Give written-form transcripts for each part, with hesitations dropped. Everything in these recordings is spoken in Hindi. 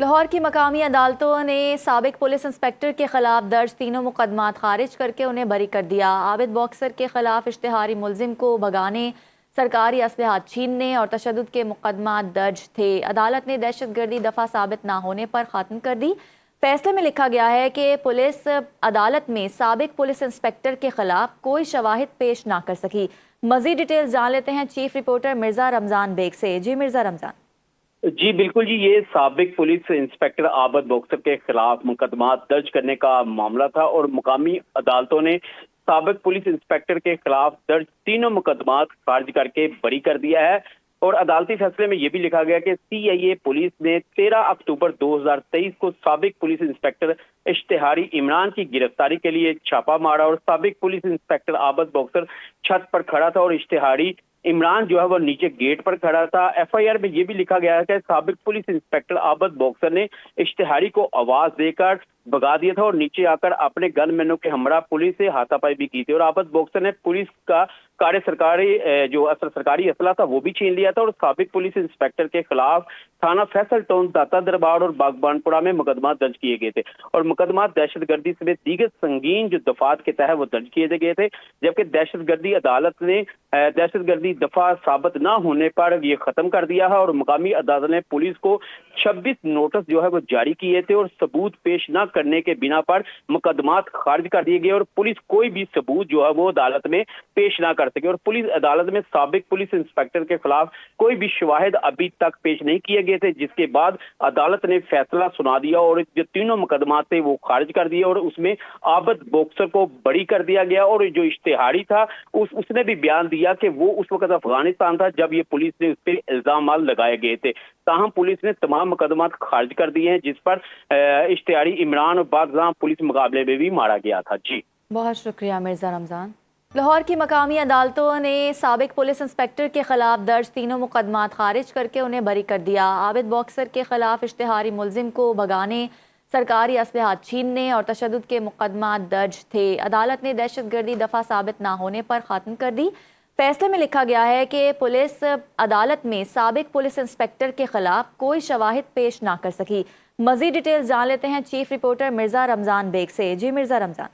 लाहौर की मकामी अदालतों ने साबिक पुलिस इंस्पेक्टर के खिलाफ दर्ज तीनों मुकदमात खारिज करके उन्हें बरी कर दिया। आबिद बॉक्सर के खिलाफ इश्तिहारी मुलजिम को भगाने, सरकारी असलहा छीनने और तशद्दुद के मुकदमात दर्ज थे। अदालत ने दहशतगर्दी दफा साबित न होने पर खत्म कर दी। फैसले में लिखा गया है कि पुलिस अदालत में साबिक पुलिस इंस्पेक्टर के खिलाफ कोई शवाहिद पेश ना कर सकी। मजीद डिटेल जान लेते हैं चीफ रिपोर्टर मिर्जा रमजान बेग से। जी मिर्जा रमजान। जी बिल्कुल जी, ये साबिक पुलिस इंस्पेक्टर आबिद बॉक्सर के खिलाफ मुकदमा दर्ज करने का मामला था और मुकामी अदालतों ने साबिक पुलिस इंस्पेक्टर के खिलाफ दर्ज तीनों मुकदमात खारिज करके बरी कर दिया है। और अदालती फैसले में यह भी लिखा गया कि सीआईए पुलिस ने 13 अक्टूबर 2023 को साबिक पुलिस इंस्पेक्टर इश्तिहारी इमरान की गिरफ्तारी के लिए छापा मारा और साबिक पुलिस इंस्पेक्टर आबिद बॉक्सर छत पर खड़ा था और इश्तिहारी इमरान जो है वो नीचे गेट पर खड़ा था। एफआईआर में यह भी लिखा गया है कि साबिक पुलिस इंस्पेक्टर आबिद बॉक्सर ने इश्तिहारी को आवाज देकर भगा दिया था और नीचे आकर अपने गनमैनों के हमरा पुलिस से हाथापाई भी की थी और आबिद बॉक्सर ने पुलिस का सरकारी असला था वो भी छीन लिया था और साबिक पुलिस इंस्पेक्टर के खिलाफ थाना फैसल टाउन दाता दरबार और बागबानपुरा में मुकदमा दर्ज किए गए थे और मुकदमा दहशतगर्दी समेत दीगर संगीन जो दफात के तहत वो दर्ज किए गए थे। जबकि दहशतगर्दी अदालत ने दहशतगर्दी दफा साबित न होने पर यह खत्म कर दिया है और मुकामी अदालत ने पुलिस को 26 नोटिस जो है वो जारी किए थे और सबूत पेश न करने के बिना पर मुकदमात खारिज कर दिए गए और पुलिस कोई भी सबूत जो है वो अदालत में पेश ना कर सके और पुलिस अदालत में साबिक पुलिस इंस्पेक्टर के खिलाफ कोई भी शवाहिद अभी तक पेश नहीं किए गए थे, जिसके बाद अदालत ने फैसला सुना दिया और जो तीनों मुकदमात थे वो खारिज कर दिए और उसमें आबिद बॉक्सर को बरी कर दिया गया। और जो इश्तिहारी था उसने भी बयान दिया कि वो उस वक्त अफगानिस्तान था जब ये पुलिस ने उस पर इल्जाम लगाए गए थे। ताहम पुलिस ने तमाम मुकदमात खारिज कर दिए हैं जिस पर इश्तिहारी इमरान और बागजां पुलिस मुकाबले में भी मारा गया था। जी बहुत शुक्रिया मिर्जा रमजान। लाहौर की मकामी अदालतों ने साबिक पुलिस इंस्पेक्टर के खिलाफ दर्ज तीनों मुकदमात खारिज करके उन्हें बरी कर दिया। आबिद बॉक्सर के खिलाफ इश्तिहारी मुलजिम को भगाने, सरकारी असलहा छीनने और तशद्दुद के मुकदमात दर्ज थे। अदालत ने दहशतगर्दी दफा साबित न होने पर खत्म कर दी। फैसले में लिखा गया है कि पुलिस अदालत में साबिक पुलिस इंस्पेक्टर के खिलाफ कोई शवाहिद पेश ना कर सकी। मजीद डिटेल जान लेते हैं चीफ रिपोर्टर मिर्जा रमजान बेग से। जी मिर्जा रमजान।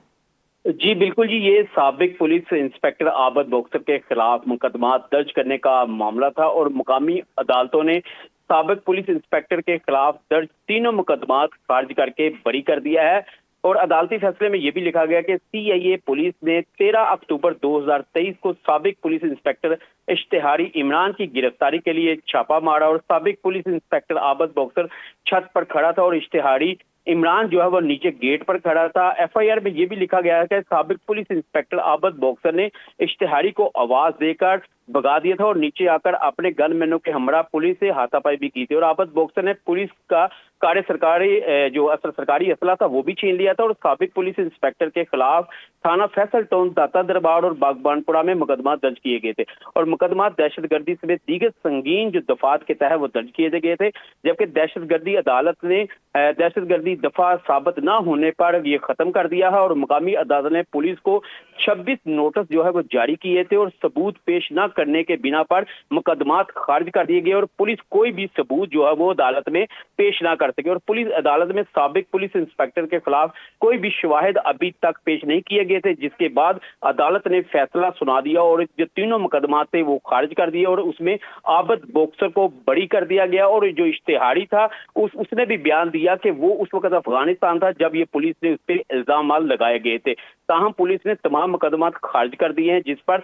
जी बिल्कुल जी, ये साबिक पुलिस इंस्पेक्टर आबिद बॉक्सर के खिलाफ मुकदमा दर्ज करने का मामला था और मुकामी अदालतों ने साबिक पुलिस इंस्पेक्टर के खिलाफ दर्ज तीनों मुकदमात खारिज करके बरी कर दिया है। और अदालती फैसले में यह भी लिखा गया कि सीआईए पुलिस ने 13 अक्टूबर 2023 को साबिक पुलिस इंस्पेक्टर इश्तिहारी इमरान की गिरफ्तारी के लिए छापा मारा और साबिक पुलिस इंस्पेक्टर आबिद बॉक्सर छत पर खड़ा था और इश्तिहारी इमरान जो है वो नीचे गेट पर खड़ा था। एफआईआर में यह भी लिखा गया है कि साबिक पुलिस इंस्पेक्टर आबिद बॉक्सर ने इश्तिहारी को आवाज देकर भगा दिया था और नीचे आकर अपने गनमैनों के हमरा पुलिस से हाथापाई भी की थी और आबिद बॉक्सर ने पुलिस का सरकारी असला था वो भी छीन लिया था और साबिक पुलिस इंस्पेक्टर के खिलाफ थाना फैसल टाउन दाता दरबार और बागबानपुरा में मुकदमा दर्ज किए गए थे और मुकदमा दहशतगर्दी समेत दीगर संगीन जो दफात के तहत वो दर्ज किए गए थे। जबकि दहशतगर्दी अदालत ने दहशतगर्दी दफा साबित न होने पर यह खत्म कर दिया है और मुकामी अदालत ने पुलिस को 26 नोटिस जो है वो जारी किए थे और सबूत पेश न करने के बिना पर मुकदमात खारिज कर दिए गए और पुलिस कोई भी सबूत जो है वो अदालत में पेश ना कर सके और पुलिस अदालत में साबिक पुलिस इंस्पेक्टर के खिलाफ कोई भी शवाहिद अभी तक पेश नहीं किए गए थे, जिसके बाद अदालत ने फैसला सुना दिया और जो तीनों मुकदमात थे वो खारिज कर दिए और उसमें आबिद बॉक्सर को बरी कर दिया गया। और जो इश्तिहारी था उसने भी बयान दिया कि वो उस वक्त अफगानिस्तान था जब ये पुलिस ने उस पर इल्जाम लगाए गए थे। ताहम पुलिस ने तमाम मुकदमात खारिज कर दिए हैं जिस पर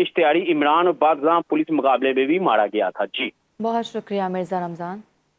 इश्तिहारी इमरान और बागजां पुलिस मुकाबले में भी मारा गया था। जी बहुत शुक्रिया मिर्जा रमजान।